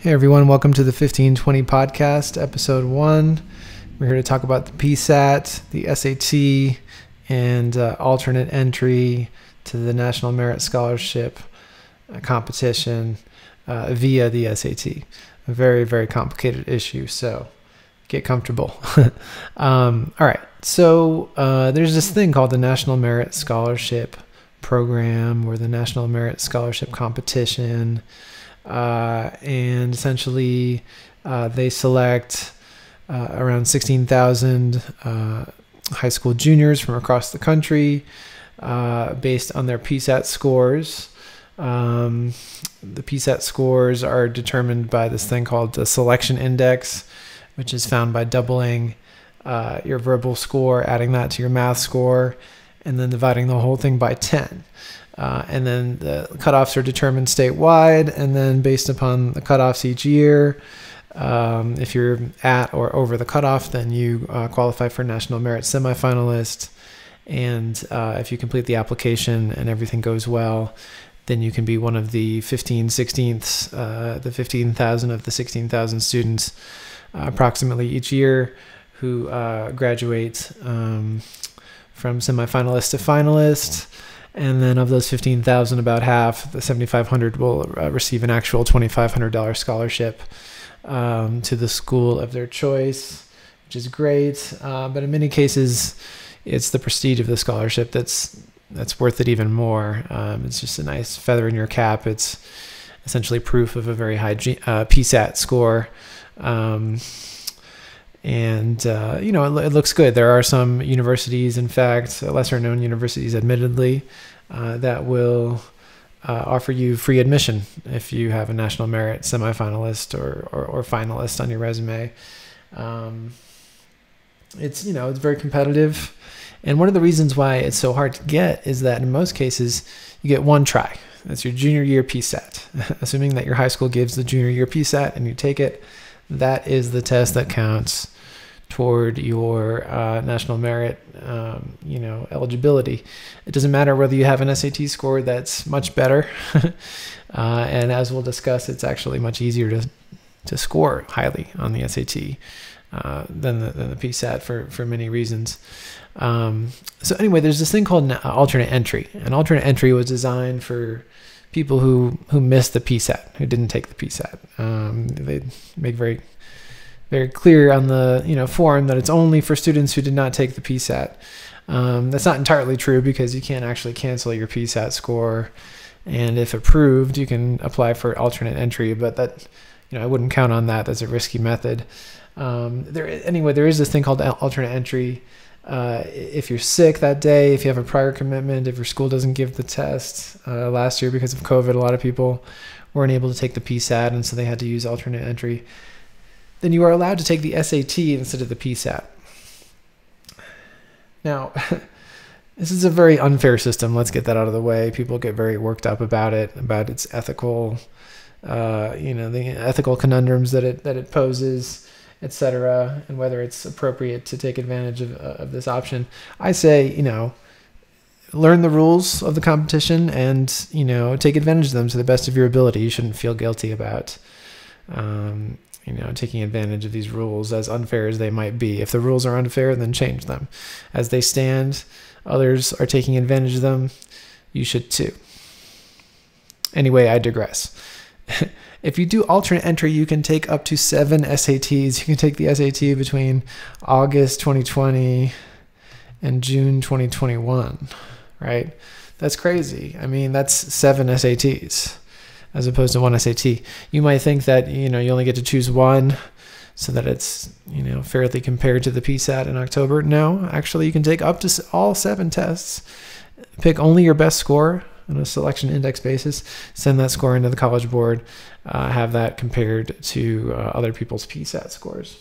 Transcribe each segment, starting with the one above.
Hey everyone, welcome to the 1520 podcast, episode 1. We're here to talk about the PSAT, the SAT, and alternate entry to the National Merit Scholarship competition via the SAT. A very, very complicated issue, so get comfortable. All right, so there's this thing called the National Merit Scholarship Program or the National Merit Scholarship Competition. And essentially they select around 16,000 high school juniors from across the country based on their PSAT scores. The PSAT scores are determined by this thing called the selection index, which is found by doubling your verbal score, adding that to your math score, and then dividing the whole thing by 10. And then the cutoffs are determined statewide, and then based upon the cutoffs each year, if you're at or over the cutoff, then you qualify for National Merit semifinalist. And if you complete the application and everything goes well, then you can be one of the 15,000 of the 16,000 students approximately each year who graduate from semifinalist to finalist. And then of those 15,000, about half, the 7,500, will receive an actual $2,500 scholarship to the school of their choice, which is great. But in many cases, it's the prestige of the scholarship that's worth it even more. It's just a nice feather in your cap. It's essentially proof of a very high PSAT score. And it looks good. There are some universities, in fact, lesser known universities admittedly, that will offer you free admission if you have a National Merit semifinalist or finalist on your resume. It's very competitive. And one of the reasons why it's so hard to get is that in most cases you get one try. That's your junior year PSAT. Assuming that your high school gives the junior year PSAT and you take it, that is the test that counts toward your National Merit, eligibility. It doesn't matter whether you have an SAT score that's much better, and as we'll discuss, it's actually much easier to score highly on the SAT than the PSAT for many reasons. So anyway, there's this thing called alternate entry. An alternate entry was designed for people who missed the PSAT, who didn't take the PSAT. They make very clear on the form that it's only for students who did not take the PSAT. That's not entirely true because you can't actually cancel your PSAT score, and if approved, you can apply for alternate entry. But that I wouldn't count on that. That's a risky method. There is this thing called alternate entry. If you're sick that day, if you have a prior commitment, if your school doesn't give the test, last year because of COVID, a lot of people weren't able to take the PSAT, and so they had to use alternate entry. Then you are allowed to take the SAT instead of the PSAT. Now, this is a very unfair system. Let's get that out of the way. People get very worked up about it, about its ethical, the ethical conundrums that it poses, etc., and whether it's appropriate to take advantage of this option. I say, learn the rules of the competition and, take advantage of them to the best of your ability. You shouldn't feel guilty about, taking advantage of these rules, as unfair as they might be. If the rules are unfair, then change them. As they stand, others are taking advantage of them. You should too. Anyway, I digress. If you do alternate entry, you can take up to 7 SATs. You can take the SAT between August 2020 and June 2021, right? That's crazy. I mean, that's 7 SATs as opposed to 1 SAT. You might think that, you only get to choose one so that it's, fairly compared to the PSAT in October. No, actually, you can take up to all 7 tests, pick only your best score on a selection index basis, send that score into the College Board, have that compared to other people's PSAT scores.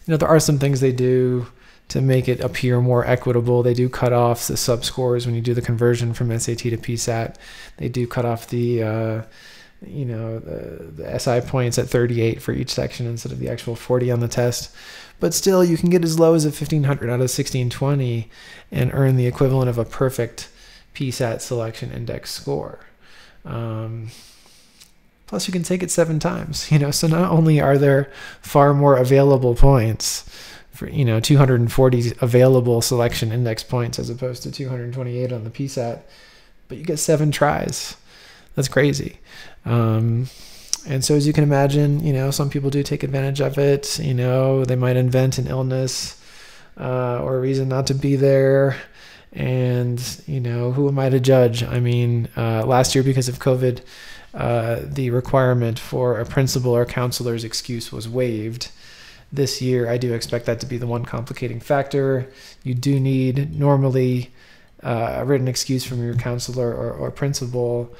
There are some things they do to make it appear more equitable. They do cut off the sub-scores when you do the conversion from SAT to PSAT. They do cut off the SI points at 38 for each section instead of the actual 40 on the test. But still, you can get as low as a 1,500 out of 1,620 and earn the equivalent of a perfect PSAT selection index score. Plus you can take it 7 times, so not only are there far more available points for, 240 available selection index points as opposed to 228 on the PSAT, but you get 7 tries. That's crazy. And so as you can imagine, some people do take advantage of it. They might invent an illness or a reason not to be there. And, who am I to judge? I mean, last year because of COVID, the requirement for a principal or counselor's excuse was waived. This year, I do expect that to be the one complicating factor. You do need normally a written excuse from your counselor or principal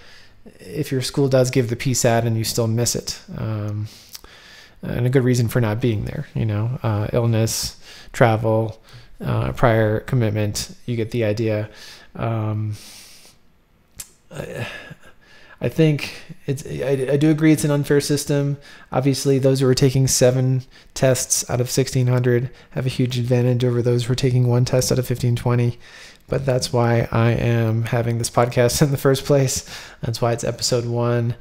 if your school does give the PSAT and you still miss it. And a good reason for not being there, illness, travel, prior commitment, you get the idea. I think I do agree it's an unfair system. Obviously, those who are taking 7 tests out of 1,600 have a huge advantage over those who are taking 1 test out of 1,520. But that's why I am having this podcast in the first place. That's why it's episode 1.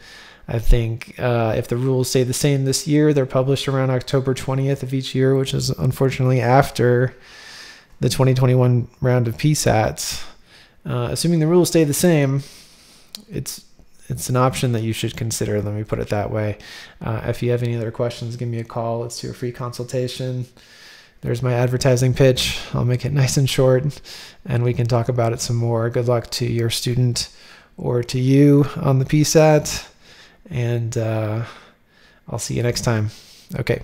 I think if the rules stay the same this year, they're published around October 20th of each year, which is unfortunately after the 2021 round of PSATs. Assuming the rules stay the same, it's an option that you should consider. Let me put it that way. If you have any other questions, give me a call. Let's do a free consultation. There's my advertising pitch. I'll make it nice and short, and we can talk about it some more. Good luck to your student or to you on the PSAT, and I'll see you next time. Okay.